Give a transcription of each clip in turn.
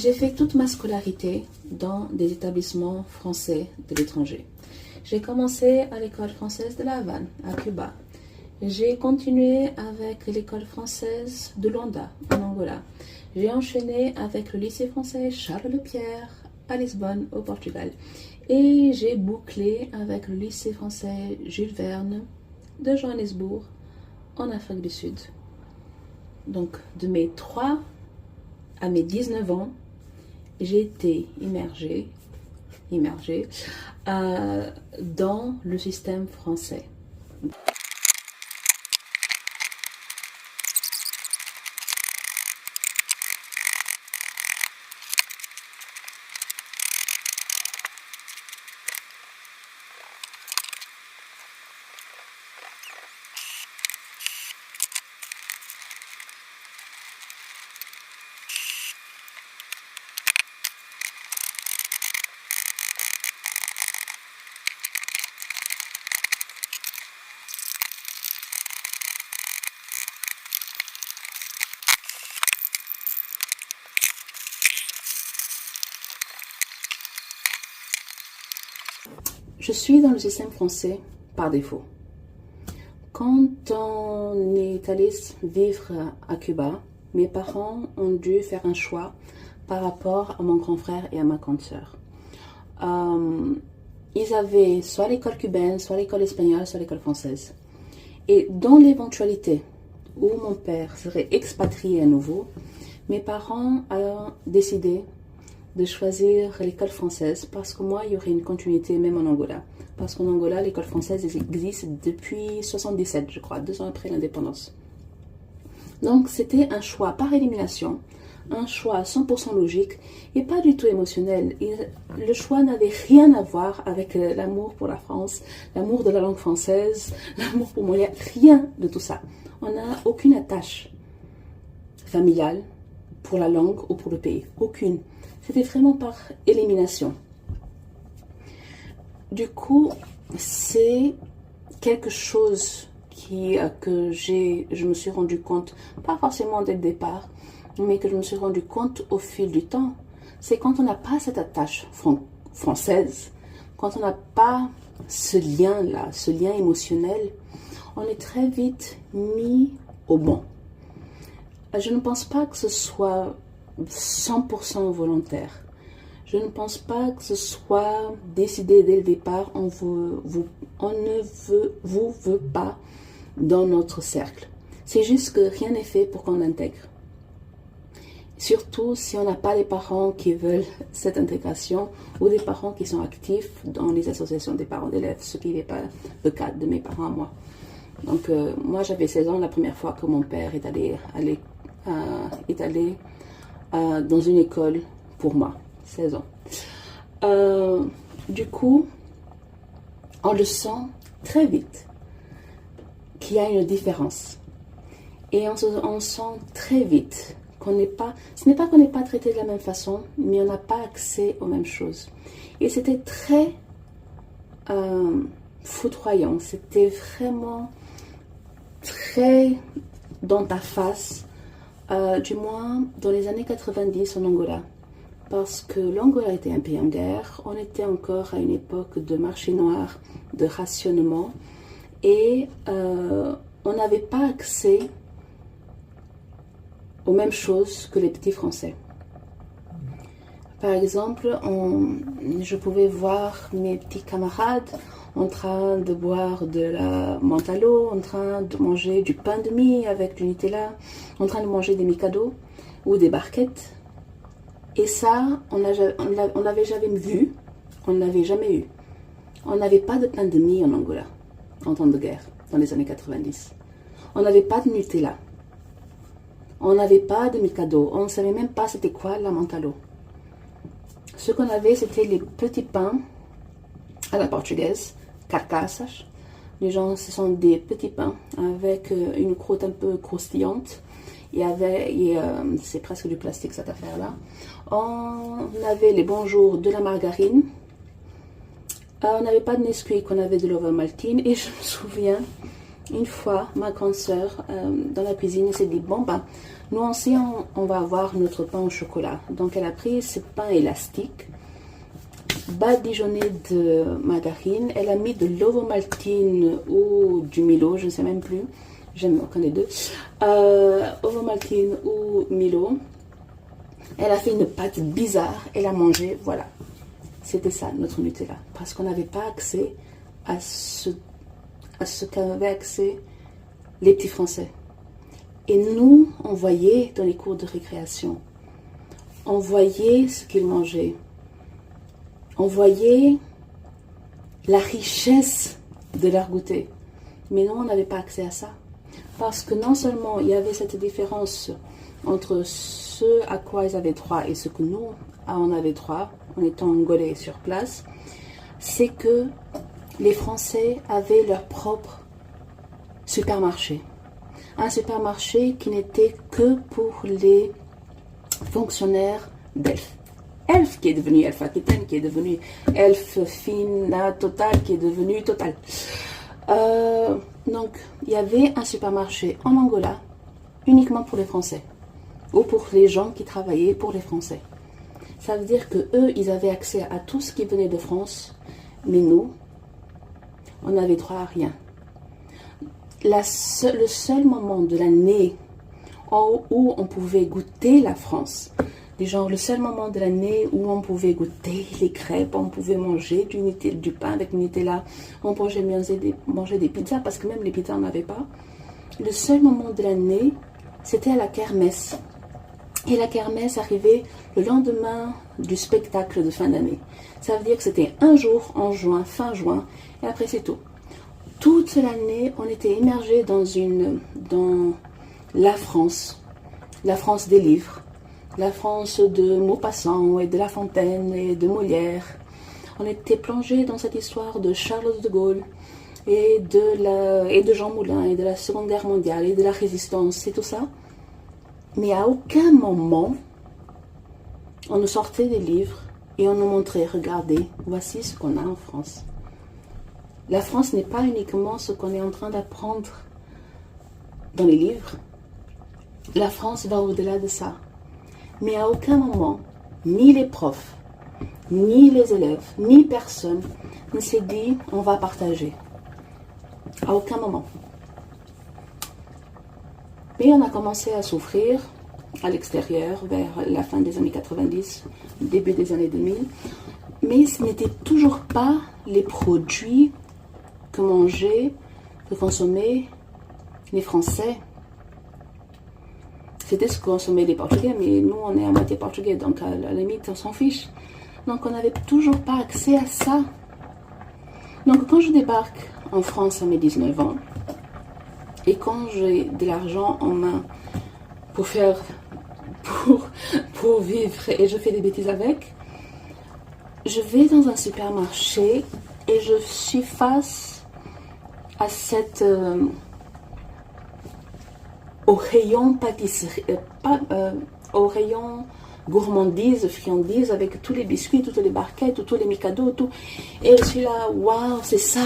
J'ai fait toute ma scolarité dans des établissements français de l'étranger. J'ai commencé à l'école française de La Havane, à Cuba. J'ai continué avec l'école française de Luanda, en Angola. J'ai enchaîné avec le lycée français Charles Lepierre, à Lisbonne, au Portugal. Et j'ai bouclé avec le lycée français Jules Verne de Johannesburg, en Afrique du Sud. Donc, de mes 3 à mes 19 ans, j'ai été immergée dans le système français. Je suis dans le système français par défaut. Quand on est allé vivre à Cuba, mes parents ont dû faire un choix par rapport à mon grand frère et à ma grande sœur. Ils avaient soit l'école cubaine, soit l'école espagnole, soit l'école française. Et dans l'éventualité où mon père serait expatrié à nouveau, mes parents ont décidé de choisir l'école française parce que moi, il y aurait une continuité même en Angola. Parce qu'en Angola, l'école française existe depuis 1977, je crois, 2 ans après l'indépendance. Donc, c'était un choix par élimination, un choix 100% logique et pas du tout émotionnel. Le choix n'avait rien à voir avec l'amour pour la France, l'amour de la langue française, l'amour pour Molière, rien de tout ça. On n'a aucune attache familiale pour la langue ou pour le pays, aucune. C'était vraiment par élimination. Du coup, c'est quelque chose que je me suis rendu compte, pas forcément dès le départ, mais que je me suis rendu compte au fil du temps. C'est quand on n'a pas cette attache française, quand on n'a pas ce lien-là, ce lien émotionnel, on est très vite mis au banc. Je ne pense pas que ce soit 100% volontaire. Je ne pense pas que ce soit décidé dès le départ. On ne vous veut pas dans notre cercle. C'est juste que rien n'est fait pour qu'on intègre. Surtout si on n'a pas des parents qui veulent cette intégration ou des parents qui sont actifs dans les associations des parents d'élèves, ce qui n'est pas le cas de mes parents à moi. Donc moi j'avais 16 ans la première fois que mon père est allé dans une école pour moi, 16 ans. Du coup, on le sent très vite qu'il y a une différence. Et on sent très vite qu'on n'est pas, ce n'est pas qu'on n'est pas traité de la même façon, mais on n'a pas accès aux mêmes choses. Et c'était très foudroyant, c'était vraiment très dans ta face. Du moins dans les années 90 en Angola, parce que l'Angola était un pays en guerre, on était encore à une époque de marché noir, de rationnement, et on n'avait pas accès aux mêmes choses que les petits Français. Par exemple, je pouvais voir mes petits camarades en train de boire de la menthe à l'eau, en train de manger du pain de mie avec du Nutella, en train de manger des Mikado ou des barquettes. Et ça, on l'avait jamais vu, on ne l'avait jamais eu. On n'avait pas de pain de mie en Angola, en temps de guerre, dans les années 90. On n'avait pas de Nutella. On n'avait pas de Mikado. On ne savait même pas c'était quoi la menthe à l'eau. Ce qu'on avait, c'était les petits pains à la portugaise, carcassas. Les gens, ce sont des petits pains avec une croûte un peu croustillante. C'est presque du plastique cette affaire-là. On avait les bonjours de la margarine. On n'avait pas de Nesquik, on avait de l'Ovaltine. Et je me souviens Une fois, ma grande sœur, dans la cuisine, s'est dit, bon, ben, nous aussi, on va avoir notre pain au chocolat. Donc, elle a pris ce pain élastique, badigeonné de margarine. Elle a mis de l'ovomaltine ou du Milo, je ne sais même plus. J'aime aucun des deux. Ovomaltine ou Milo. Elle a fait une pâte bizarre. Elle a mangé, voilà. C'était ça, notre Nutella. Parce qu'on n'avait pas accès à ce qu'avaient accès les petits Français. Et nous, on voyait dans les cours de récréation, on voyait ce qu'ils mangeaient. On voyait la richesse de leur goûter. Mais nous, on n'avait pas accès à ça. Parce que non seulement il y avait cette différence entre ce à quoi ils avaient droit et ce que nous, on avait droit, en étant angolais sur place, c'est que les Français avaient leur propre supermarché. Un supermarché qui n'était que pour les fonctionnaires d'Elf. Elf qui est devenu Elf Aquitaine, qui est devenu Elf Fina Total, qui est devenu Total. Donc, il y avait un supermarché en Angola uniquement pour les Français ou pour les gens qui travaillaient pour les Français. Ça veut dire que eux, ils avaient accès à tout ce qui venait de France, mais nous, on n'avait droit à rien. Le seul moment de l'année où on pouvait goûter la France, le seul moment de l'année où on pouvait goûter les crêpes, on pouvait manger du pain avec du Nutella, on pouvait manger des pizzas, parce que même les pizzas, on n'avait pas. Le seul moment de l'année, c'était à la kermesse. Et la kermesse arrivait le lendemain du spectacle de fin d'année. Ça veut dire que c'était un jour en juin, fin juin, et après c'est tout. Toute l'année, on était immergé dans la France des livres, la France de Maupassant et de La Fontaine et de Molière. On était plongé dans cette histoire de Charles de Gaulle et de Jean Moulin et de la Seconde Guerre mondiale et de la Résistance et tout ça. Mais à aucun moment, on nous sortait des livres et on nous montrait, regardez, voici ce qu'on a en France. La France n'est pas uniquement ce qu'on est en train d'apprendre dans les livres. La France va au-delà de ça. Mais à aucun moment, ni les profs, ni les élèves, ni personne ne s'est dit on va partager. À aucun moment. Et on a commencé à souffrir à l'extérieur vers la fin des années 90, début des années 2000. Mais ce n'était toujours pas les produits que mangeaient, que consommaient les Français. C'était ce que consommaient les Portugais, mais nous, on est à moitié portugais, donc à la limite, on s'en fiche. Donc, on n'avait toujours pas accès à ça. Donc, quand je débarque en France à mes 19 ans, et quand j'ai de l'argent en main pour vivre et je fais des bêtises avec, je vais dans un supermarché et je suis face à au rayon pâtisserie, au rayon gourmandise, friandises, avec tous les biscuits, toutes les barquettes, tous les micados, tout. Et je suis là, waouh, c'est ça!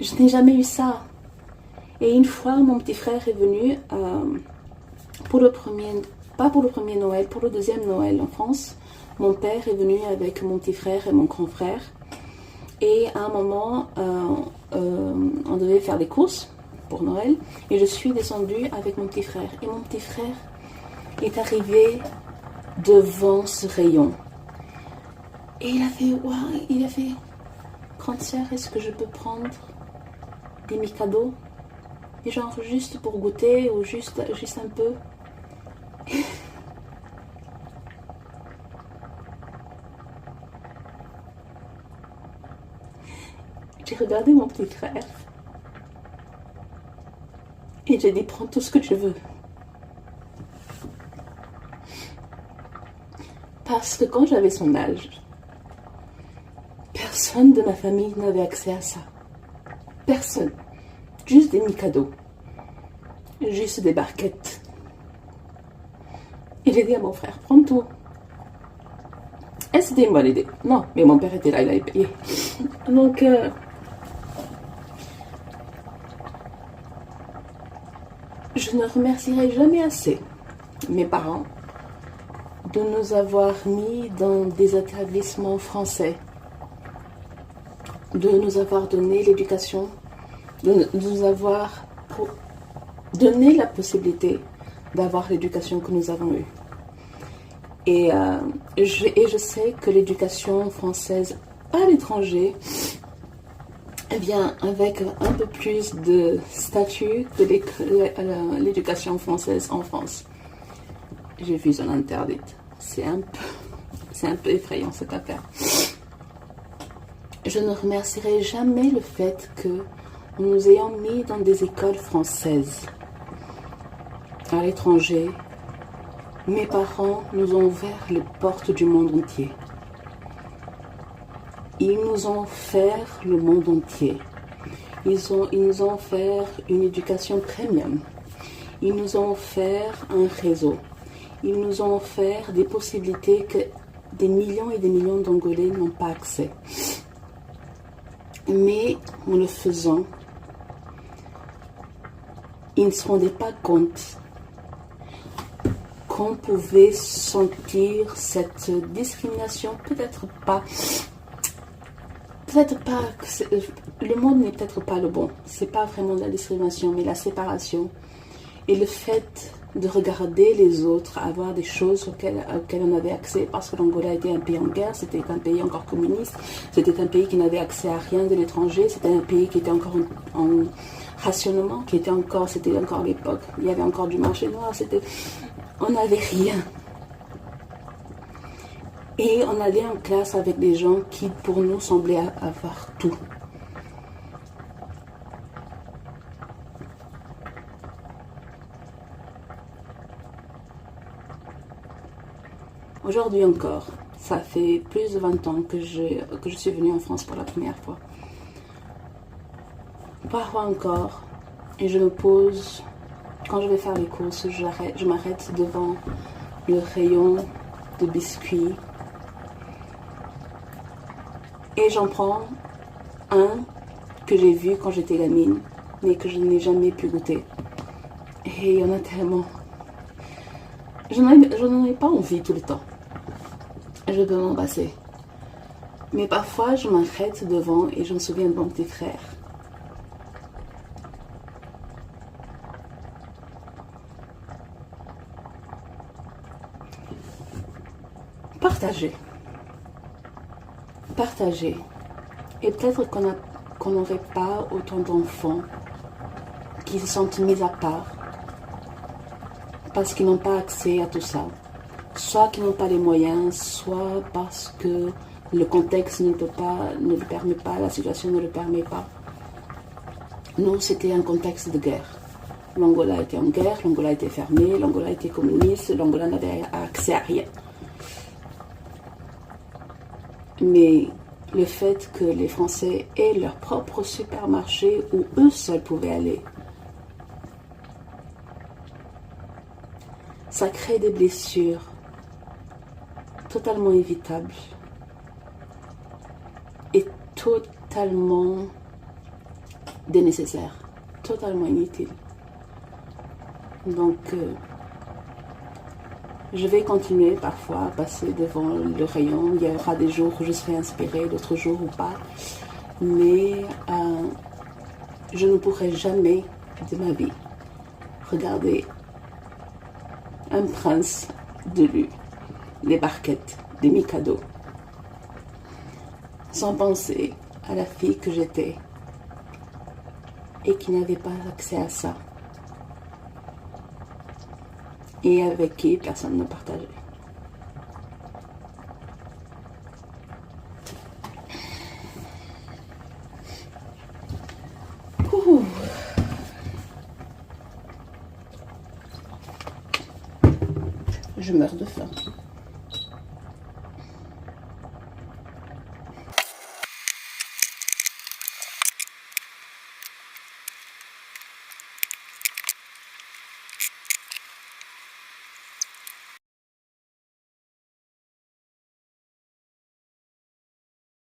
Je n'ai jamais eu ça. Et une fois, mon petit frère est venu pas pour le premier Noël, pour le deuxième Noël en France. Mon père est venu avec mon petit frère et mon grand frère. Et à un moment, on devait faire des courses pour Noël. Et je suis descendue avec mon petit frère. Et mon petit frère est arrivé devant ce rayon. Et il a fait, waouh, il a fait, grande sœur, est-ce que je peux prendre des micados? Et genre juste pour goûter ou juste un peu. J'ai regardé mon petit frère et j'ai dit prends tout ce que tu veux. Parce que quand j'avais son âge, personne de ma famille n'avait accès à ça. Personne. Juste des micados. Juste des barquettes. Et j'ai dit à mon frère, prends tout. Et c'était une bonne idée. Non, mais mon père était là, il avait payé. Donc, Je ne remercierai jamais assez mes parents de nous avoir mis dans des établissements français, de nous avoir donné l'éducation, de nous avoir donné la possibilité d'avoir l'éducation que nous avons eue. Et je sais que l'éducation française à l'étranger vient avec un peu plus de statut que l'éducation française en France. J'ai vu son interdite. C'est un peu effrayant cette affaire. Je ne remercierai jamais le fait que nous ayons mis dans des écoles françaises à l'étranger. Mes parents nous ont ouvert les portes du monde entier. Ils nous ont offert le monde entier. Ils nous ont offert une éducation premium. Ils nous ont offert un réseau. Ils nous ont offert des possibilités que des millions et des millions d'Angolais n'ont pas accès. Mais en le faisant, ils ne se rendaient pas compte qu'on pouvait sentir cette discrimination, peut-être pas, le monde n'est peut-être pas le bon, c'est pas vraiment de la discrimination, mais la séparation et le fait de regarder les autres, avoir des choses auxquelles on avait accès, parce que l'Angola était un pays en guerre, c'était un pays encore communiste, c'était un pays qui n'avait accès à rien de l'étranger, c'était un pays qui était encore en rationnement, c'était encore l'époque, il y avait encore du marché noir, on n'avait rien. Et on allait en classe avec des gens qui, pour nous, semblaient avoir tout. Aujourd'hui encore, ça fait plus de 20 ans que je suis venue en France pour la première fois. Parfois encore, et je me pose, quand je vais faire les courses, je m'arrête devant le rayon de biscuits et j'en prends un que j'ai vu quand j'étais gamine, mais que je n'ai jamais pu goûter. Et il y en a tellement. Je n'en ai pas envie tout le temps. Je peux m'en passer. Mais parfois, je m'arrête devant et je me souviens de mon petit frère. Partager. Et peut-être qu'on n'aurait pas autant d'enfants qui se sentent mis à part parce qu'ils n'ont pas accès à tout ça. Soit qu'ils n'ont pas les moyens, soit parce que le contexte ne le permet pas, la situation ne le permet pas. Nous, c'était un contexte de guerre. L'Angola était en guerre, l'Angola était fermée, l'Angola était communiste, l'Angola n'avait accès à rien. Mais le fait que les Français aient leur propre supermarché où eux seuls pouvaient aller, ça crée des blessures totalement évitables et totalement dénécessaires, totalement inutiles. Donc, je vais continuer parfois à passer devant le rayon. Il y aura des jours où je serai inspirée, d'autres jours où pas. Mais je ne pourrai jamais de ma vie regarder un prince de lu les barquettes des Mikado sans penser à la fille que j'étais et qui n'avait pas accès à ça. Et avec qui personne ne partageait. Ouh. Je meurs de faim.